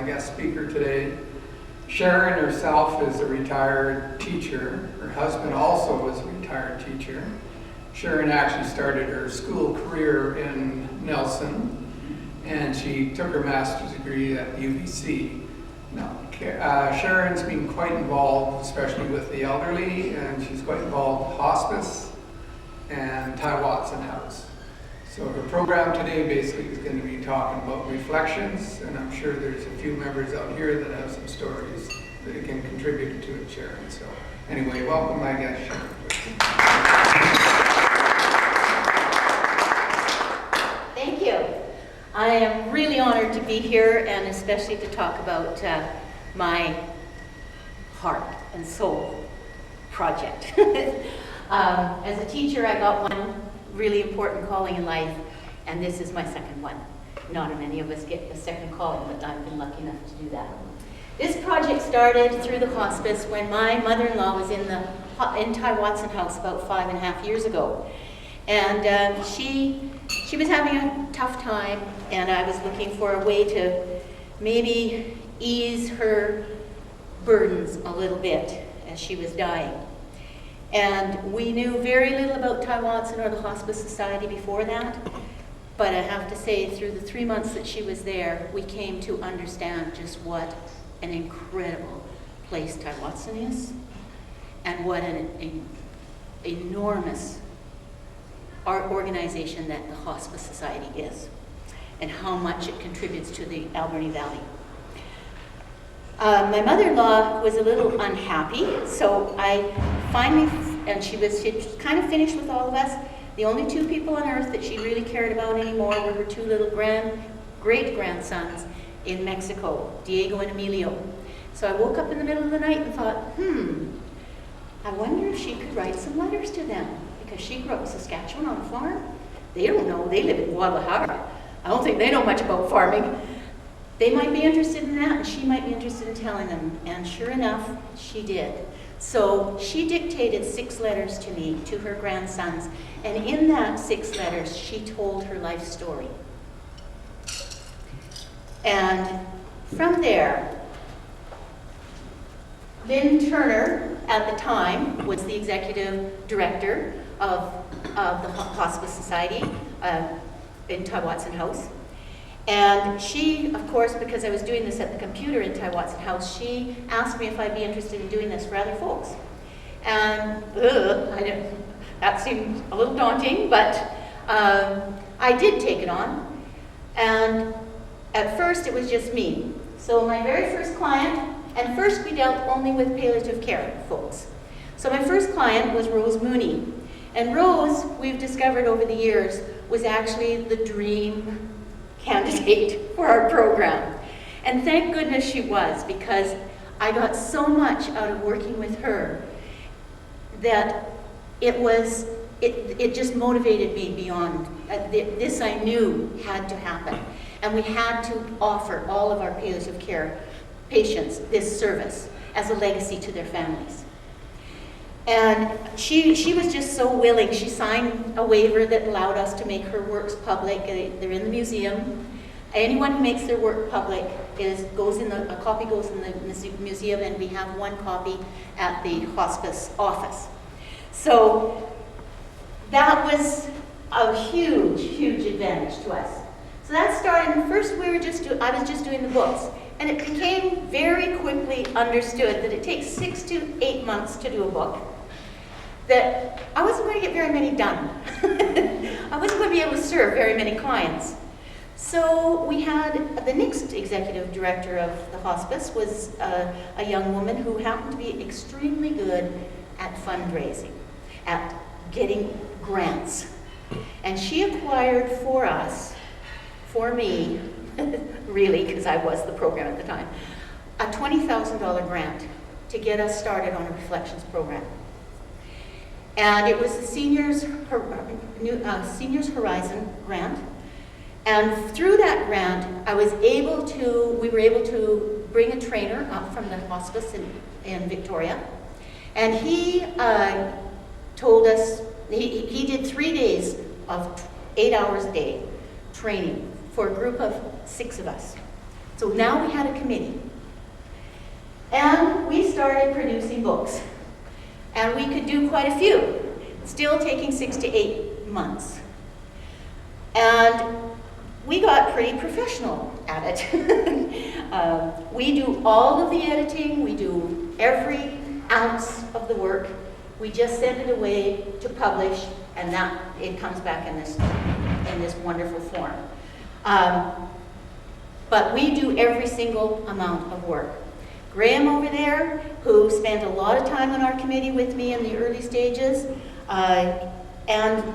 my guest speaker today. Sharon herself is a retired teacher. Her husband also is a retired teacher. Sharon actually started her school career in Nelson, and she took her master's degree at UBC. Now, Sharon's been quite involved, especially with the elderly, and she's quite involved with hospice and Ty Watson House. So her program today basically is going to be talking about reflections, and I'm sure there's a few members out here that have some stories that can contribute to it, Sharon. So anyway, welcome my guest, Sharon. Thank you. I am really honored to be here, and especially to talk about my heart and soul project. As a teacher, I got one really important calling in life, and this is my second one. Not many of us get a second calling, but I've been lucky enough to do that. This project started through the hospice when my mother-in-law was in Ty Watson House about 5.5 years ago. And she was having a tough time, and I was looking for a way to maybe ease her burdens a little bit as she was dying. And we knew very little about Ty Watson or the Hospice Society before that, but I have to say, through the 3 months that she was there, we came to understand just what an incredible place Ty Watson is, and what an enormous art organization that the Hospice Society is, and how much it contributes to the Alberni Valley. My mother-in-law was a little unhappy, so I finally, and she'd kind of finished with all of us. The only two people on earth that she really cared about anymore were her two little great-grandsons in Mexico, Diego and Emilio. So I woke up in the middle of the night and thought, I wonder if she could write some letters to them, because she grew up in Saskatchewan on a farm. They don't know, they live in Guadalajara. I don't think they know much about farming. They might be interested in that, and she might be interested in telling them. And sure enough, she did. So she dictated 6 letters to me, to her grandsons. And in that 6 letters, she told her life story. And from there, Lynn Turner, at the time, was the executive director of the Hospice Society in Ty Watson House. And she, of course, because I was doing this at the computer in Ty Watson House, she asked me if I'd be interested in doing this for other folks. And that seemed a little daunting, but I did take it on. And at first it was just me. So my very first client, and first we dealt only with palliative care folks. So my first client was Rose Mooney. And Rose, we've discovered over the years, was actually the dream candidate for our program. And thank goodness she was, because I got so much out of working with her that it just motivated me beyond. This I knew had to happen. And we had to offer all of our palliative care patients this service as a legacy to their families. And she was just so willing. She signed a waiver that allowed us to make her works public. They're in the museum. Anyone who makes their work public a copy goes in the museum, and we have one copy at the hospice office. So that was a huge, huge advantage to us. So that started, and first I was just doing the books. And it became very quickly understood that it takes 6 to 8 months to do a book, that I wasn't going to get very many done. I wasn't going to be able to serve very many clients. So we had the next executive director of the hospice was a young woman who happened to be extremely good at fundraising, at getting grants. And she acquired for me, really, because I was the program at the time, a $20,000 grant to get us started on a reflections program. And it was the Seniors Horizon grant. And through that grant, we were able to bring a trainer up from the hospice in Victoria. And he told us, he did 3 days of 8 hours a day training for a group of 6 of us. So now we had a committee. And we started producing books. And we could do quite a few, still taking 6 to 8 months. And we got pretty professional at it. We do all of the editing, we do every ounce of the work. We just send it away to publish, and that it comes back in this wonderful form. But we do every single amount of work. Graham over there, who spent a lot of time on our committee with me in the early stages, and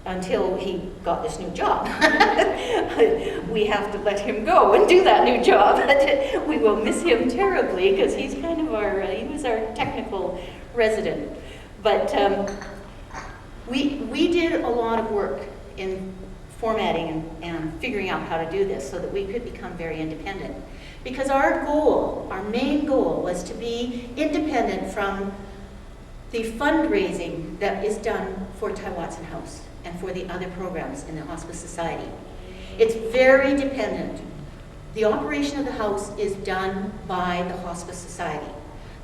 until he got this new job. We have to let him go and do that new job. We will miss him terribly because he's kind of he was our technical resident. But we did a lot of work in formatting and figuring out how to do this so that we could become very independent. Because our goal, our main goal, was to be independent from the fundraising that is done for Ty Watson House and for the other programs in the Hospice Society. It's very dependent. The operation of the house is done by the Hospice Society.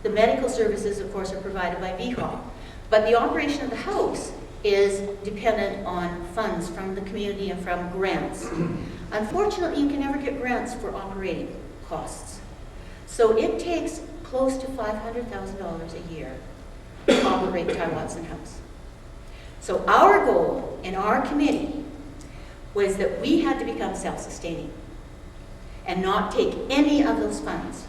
The medical services, of course, are provided by VHOP. But the operation of the house is dependent on funds from the community and from grants. Unfortunately, you can never get grants for operating costs. So it takes close to $500,000 a year to operate Ty Watson House. So our goal in our committee was that we had to become self-sustaining and not take any of those funds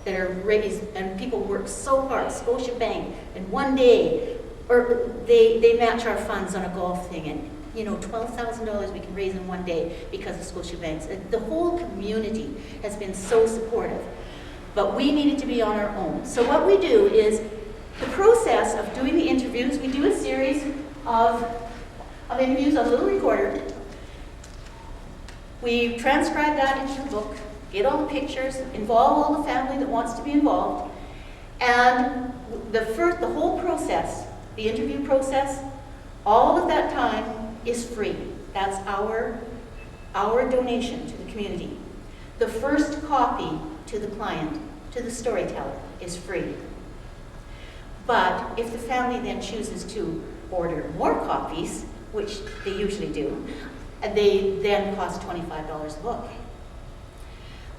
that are raised, and people work so hard, Scotiabank, and one day, or they match our funds on a golf thing, and you know, $12,000 we can raise in one day because of Scotiabanks. The whole community has been so supportive, but we needed to be on our own. So what we do is the process of doing the interviews. We do a series of interviews on a little recorder. We transcribe that into a book, get all the pictures, involve all the family that wants to be involved, and the whole process, the interview process, all of that time is free. That's our donation to the community. The first copy to the client, to the storyteller, is free. But if the family then chooses to order more copies, which they usually do, they then cost $25 a book.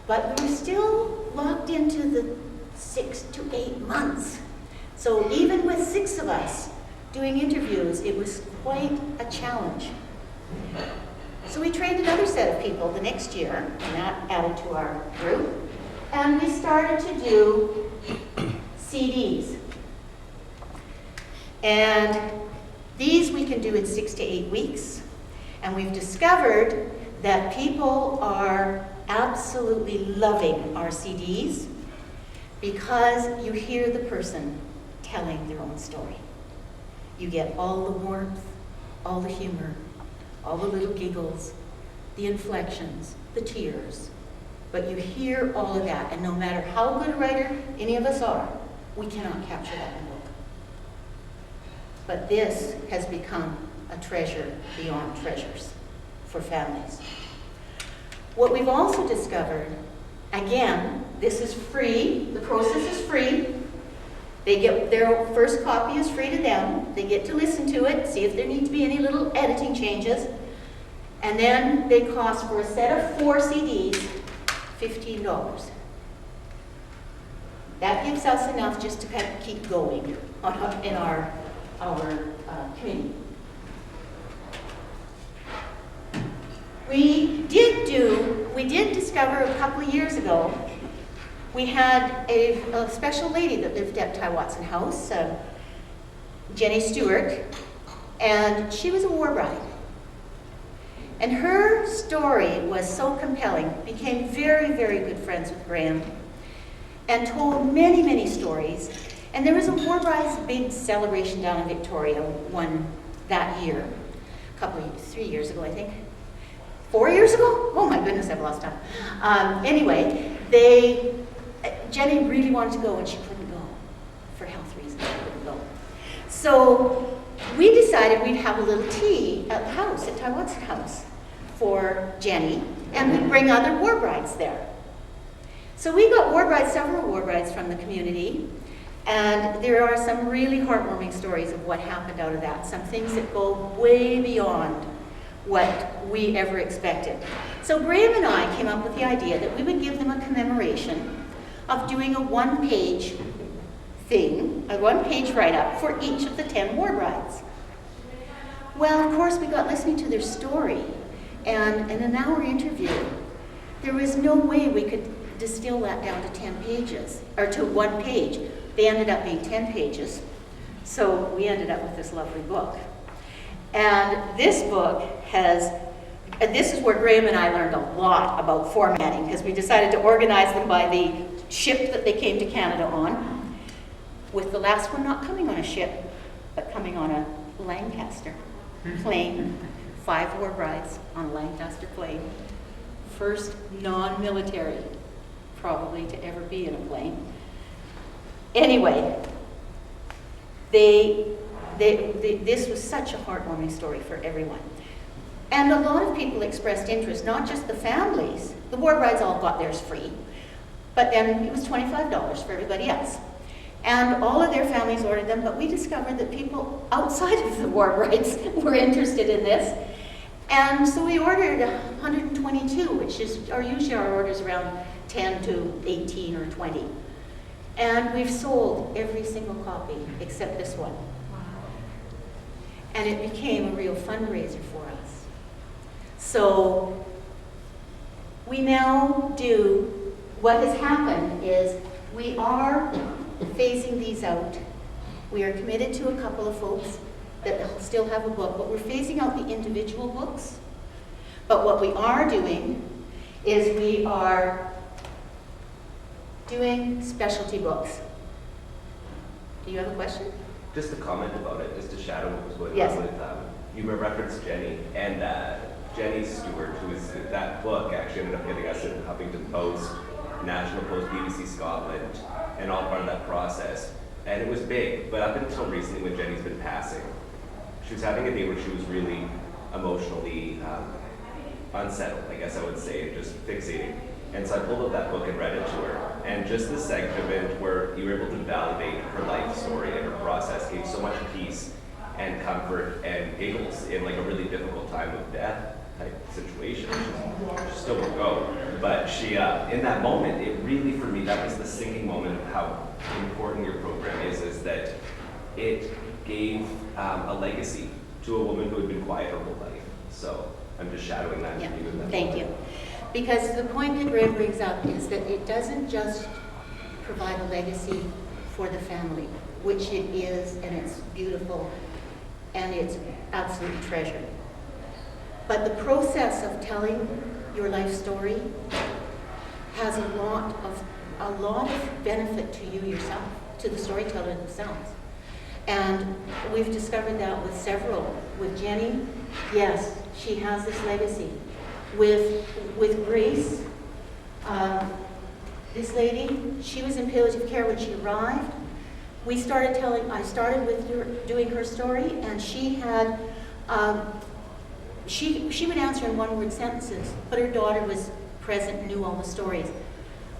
But we're still locked into the 6 to 8 months. So even with 6 of us doing interviews, it was quite a challenge. So we trained another set of people the next year, and that added to our group. And we started to do CDs. And these we can do in 6 to 8 weeks. And we've discovered that people are absolutely loving our CDs because you hear the person telling their own story. You get all the warmth, all the humor, all the little giggles, the inflections, the tears. But you hear all of that, and no matter how good a writer any of us are, we cannot capture that in a book. But this has become a treasure beyond treasures for families. What we've also discovered, again, this is free, the process is free. They get their first copy is free to them. They get to listen to it, see if there need to be any little editing changes. And then they cost, for a set of 4 CDs, $15. That gives us enough just to kind of keep going in our community. We did discover a couple of years ago, we had a special lady that lived at Ty Watson House, Jenny Stewart, and she was a war bride. And her story was so compelling, became very, very good friends with Graham, and told many, many stories. And there was a war bride's big celebration down in Victoria that year, 3 years ago, I think. 4 years ago? Oh my goodness, I've lost time. Anyway, Jenny really wanted to go and she couldn't go for health reasons. She couldn't go. So we decided we'd have a little tea at the house, at Ty Watson House, for Jenny, and we'd bring other war brides there. So we got war brides, several war brides from the community, and there are some really heartwarming stories of what happened out of that, some things that go way beyond what we ever expected. So Graham and I came up with the idea that we would give them a commemoration of doing a one-page thing, a one-page write-up for each of the 10 war brides. Well, of course, we got listening to their story, and in an hour interview, there was no way we could distill that down to 10 pages, or to one page. They ended up being 10 pages, so we ended up with this lovely book. And this book this is where Graham and I learned a lot about formatting, because we decided to organize them by the ship that they came to Canada on, with the last one not coming on a ship, but coming on a Lancaster plane. 5 war brides on a Lancaster plane. First non-military, probably, to ever be in a plane. Anyway, this was such a heartwarming story for everyone. And a lot of people expressed interest, not just the families. The war brides all got theirs free, but then it was $25 for everybody else. And all of their families ordered them, but we discovered that people outside of the war brides were interested in this. And so we ordered 122, which is usually our orders around 10 to 18 or 20. And we've sold every single copy except this one. And it became a real fundraiser for us. So we now do, what has happened is we are phasing these out. We are committed to a couple of folks that still have a book, but we're phasing out the individual books. But what we are doing is we are doing specialty books. Do you have a question? Just a comment about it, just to shadow what was going Yes. on with, you referenced Jenny, and Jenny Stewart, who is, that book actually ended up getting us in Huffington Post, National Post, BBC Scotland, and all part of that process. And it was big, but up until recently when Jenny's been passing, she was having a day where she was really emotionally unsettled, I guess I would say, and just fixating. And so I pulled up that book and read it to her. And just the segment where you were able to validate her life story and her process gave so much peace and comfort and giggles in like a really difficult time of death type situation. She still won't go. But she, in that moment, it really, for me, that was the sinking moment of how important your program is that it gave a legacy to a woman who had been quiet her whole life. So I'm just shadowing that. Yeah, for you in that thank moment. you. Because the point that Graham brings up is that it doesn't just provide a legacy for the family, which it is, and it's beautiful, and it's absolutely treasured. But the process of telling your life story has a lot of benefit to you yourself, to the storyteller themselves. And we've discovered that with several. With Jenny, yes, she has this legacy. With Grace, this lady, she was in palliative care when she arrived. I started with her, doing her story, and she had, she would answer in one-word sentences, but her daughter was present and knew all the stories.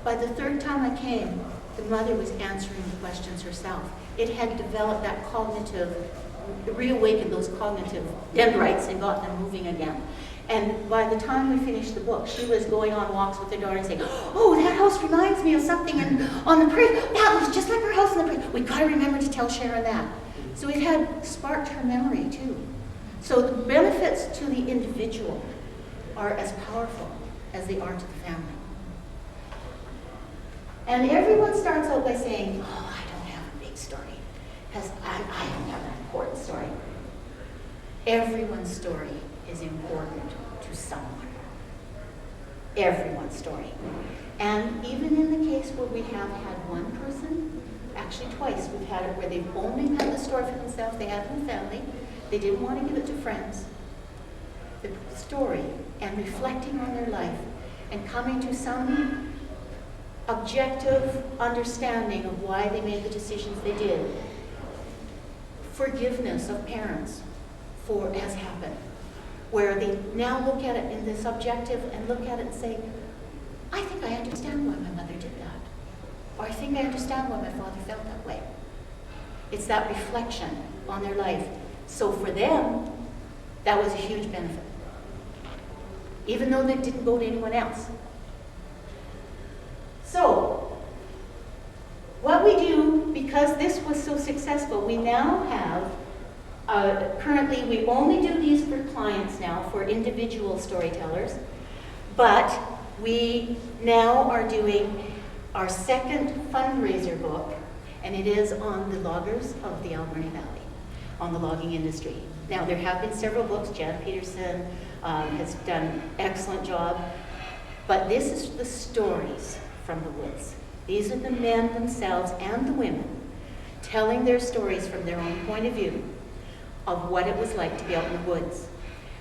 By the 3rd time I came, the mother was answering the questions herself. It had developed that cognitive, reawakened those cognitive dendrites and got them moving again. And by the time we finished the book, she was going on walks with her daughter and saying, "Oh, that house reminds me of something on the prairie. That was just like our house on the prairie. We got to remember to tell Sharon that." So it had sparked her memory too. So the benefits to the individual are as powerful as they are to the family. And everyone starts out by saying, "Oh, I don't have a big story, because I don't have an important story." Everyone's story is important to someone. Everyone's story. And even in the case where we have had one person, actually twice, we've had it where they've only had the story for themselves, they had it in the family, they didn't want to give it to friends. The story and reflecting on their life and coming to some objective understanding of why they made the decisions they did. Forgiveness of parents for has happened, where they now look at it in this objective and look at it and say, "I think I understand why my mother did I think I understand why my father felt that way. It's that reflection on their life. So for them, that was a huge benefit. Even though they didn't go to anyone else. So, what we do, because this was so successful, we now have, currently we only do these for clients now, for individual storytellers, but we now are doing our second fundraiser book, and it is on the loggers of the Alberni Valley, on the logging industry. Now, there have been several books. Jan Peterson has done an excellent job, but this is the stories from the woods. These are the men themselves and the women telling their stories from their own point of view of what it was like to be out in the woods.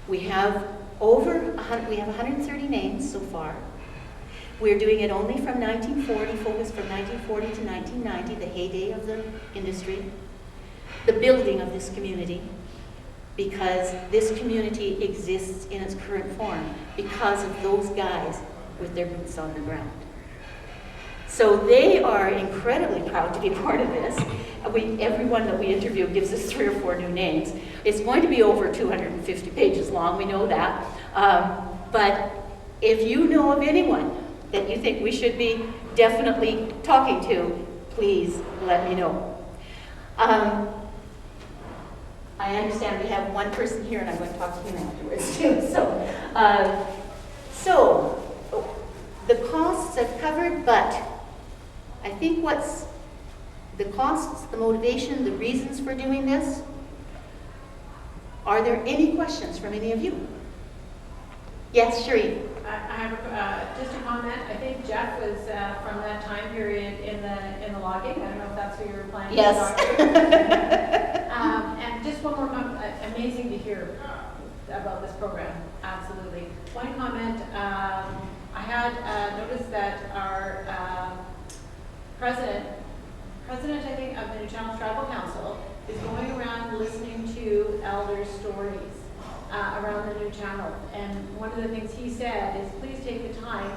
We have 130 names so far. We're doing it only from 1940, focused from 1940 to 1990, the heyday of the industry, the building of this community, because this community exists in its current form because of those guys with their boots on the ground. So they are incredibly proud to be part of this. Everyone that we interview gives us 3 or 4 new names. It's going to be over 250 pages long, we know that. But if you know of anyone that you think we should be definitely talking to, please let me know. I understand we have one person here, and I'm going to talk to him afterwards too. So the costs I've covered, but I think what's the costs, the motivation, the reasons for doing this. Are there any questions from any of you? Yes, Sharon. I have just a comment. I think Jeff was from that time period in the logging. I don't know if that's who you were planning to talk to. And just one more comment. Amazing to hear about this program. Absolutely. One comment. I had noticed that our president, I think, of the New Channel Tribal Council is going around listening to elder stories around the New Channel. And one of the things he said is, please take the time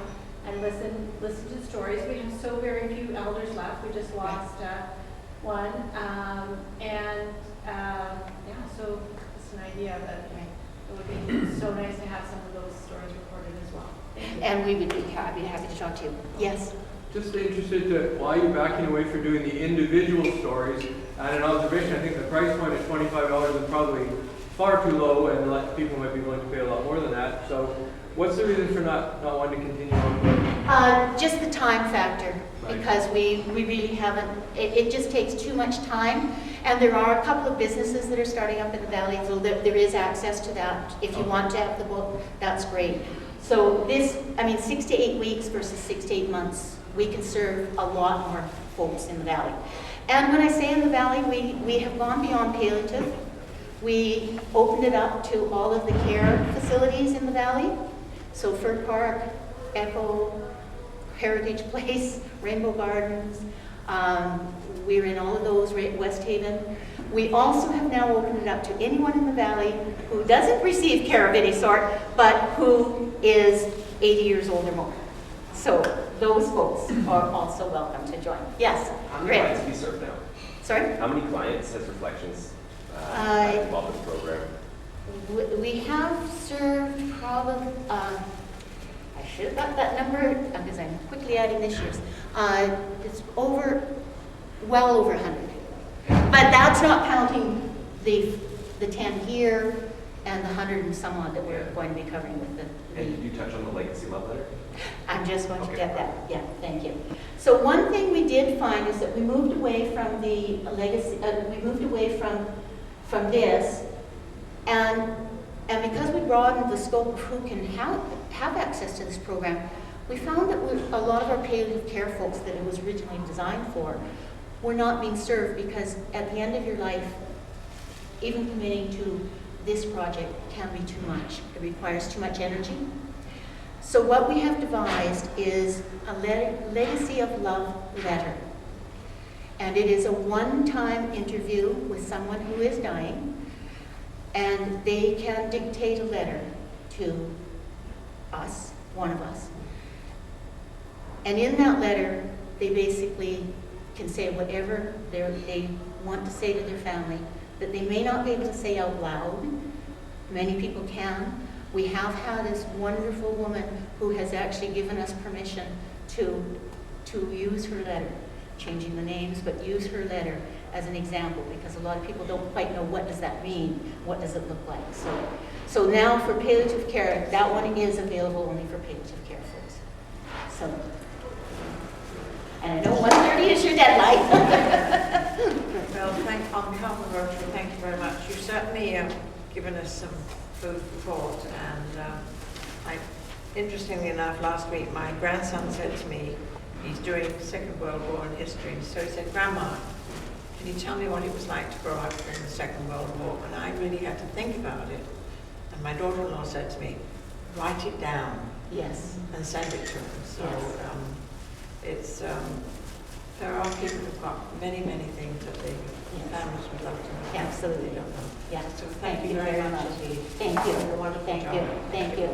and listen to stories. We have so very few elders left. We just lost one. So it's an idea that it would be so nice to have some of those stories recorded as well. And we would be happy to talk to you. Yes? Just interested to why you're backing away from doing the individual stories. And an observation, I think the price point at $25 is probably far too low, and people might be willing to pay a lot more than that. So what's the reason for not wanting to continue on with it? Just the time factor, Right. because we really haven't, it just takes too much time. And there are a couple of businesses that are starting up in the valley, so there is access to that. If you want to have the book, that's great. So 6 to 8 weeks versus 6 to 8 months, we can serve a lot more folks in the valley. And when I say in the valley, we have gone beyond palliative. We opened it up to all of the care facilities in the valley. So Fir Park, Echo, Heritage Place, Rainbow Gardens. We're in all of those, West Haven. We also have now opened it up to anyone in the valley who doesn't receive care of any sort, but who is 80 years old or more. So those folks are also welcome to join. Yes? How many Great. clients have you served now? Sorry? How many clients has Reflections involved in the program? We have served probably, I should have got that number because I'm quickly adding this year's. It's well over 100. But that's not counting the 10 here and the 100 and some odd that we're going to be covering with the. And did you touch on the legacy love letter? I'm just going to Okay. get that. Yeah, thank you. So one thing we did find is that we moved away from the legacy. We moved away from this, and because we broadened the scope of who can have access to this program, we found that a lot of our palliative care folks that it was originally designed for were not being served, because at the end of your life, even committing to this project can be too much. It requires too much energy. So what we have devised is a legacy of love letter. And it is a one-time interview with someone who is dying, and they can dictate a letter to us, one of us. And in that letter, they basically can say whatever they want to say to their family that they may not be able to say out loud. Many people can. We have had this wonderful woman who has actually given us permission to use her letter, changing the names, but use her letter as an example, because a lot of people don't quite know what does that mean, what does it look like. So now for palliative care, that one is available only for palliative care folks. So, and I know 1:30 is your deadline. Well, on behalf of Rotary, thank you very much. You've certainly given us some food for thought, and interestingly enough, last week my grandson said to me, he's doing Second World War in history, so he said, "Grandma, can you tell me what it was like to grow up during the Second World War?" And I really had to think about it. And my daughter-in-law said to me, "Write it down." Yes. And send it to him. So Yes. there are people who've got many, many things that they families would love to know. Absolutely. They don't know. Yeah. So thank you very much. Thank you. You're a wonderful Thank job. you. Thank you.